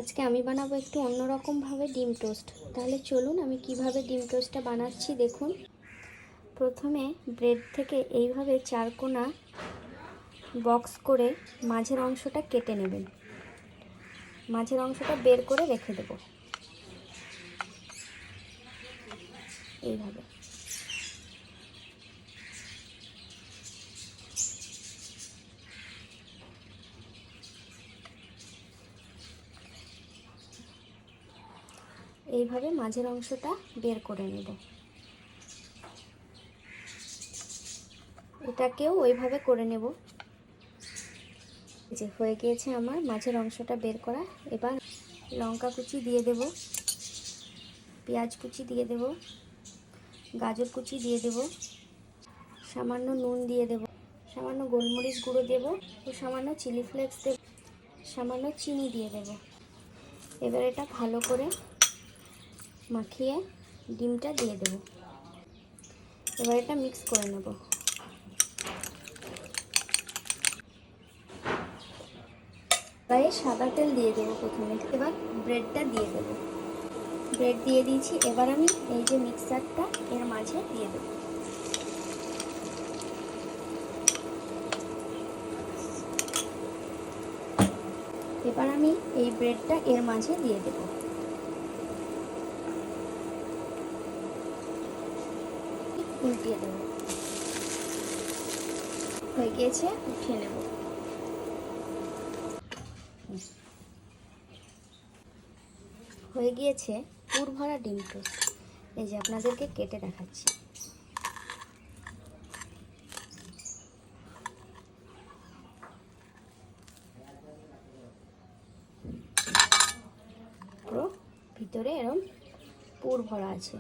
আজকে আমি বানাবো একটু অন্যরকম ভাবে ডিম টোস্ট। তাহলে চলুন আমি কিভাবে ডিম টোস্টটা বানাচ্ছি দেখুন। প্রথমে ব্রেড থেকে এইভাবে চারকোনা বক্স করে মাঝের অংশটা কেটে নেবেন। মাঝের অংশটা বের করে রেখে দেব এইভাবে। এইভাবে মাঝের অংশটা বের করে নেব। এটাকেও ওইভাবে করে নেব। যে হয়ে গিয়েছে আমার মাঝের অংশটা বের করা। এবার লঙ্কা কুচি দিয়ে দেব, পেঁয়াজ কুচি দিয়ে দেব, গাজর কুচি দিয়ে দেব, সামান্য নুন দিয়ে দেব, সামান্য গোলমরিচ গুঁড়ো দেব ও সামান্য চিলি ফ্লেক্স দেব, সামান্য চিনি দিয়ে দেব। এবার এটা ভালো করে মাখিয়ে ডিমটা দিয়ে দেব। এবার এটা মিক্স করে নেব। গায়ে সাদা তেল দিয়ে দেবো প্রথমে। এবার ব্রেডটা দিয়ে দেব। ব্রেড দিয়ে দিয়েছি। এবার আমি এই যে মিক্সারটা এর মাঝে দিয়ে দেব। এবার আমি এই ব্রেডটা এর মাঝে দিয়ে দেব। উল্টিয়ে দেব। হয়ে গিয়েছে, উঠিয়ে নেব। হয়ে গিয়েছে পুর ভরা ডিম টোস্ট। এই যে আপনাদেরকে কেটে দেখাচ্ছি। পুরো ভিতরে এরকম পুর ভরা আছে।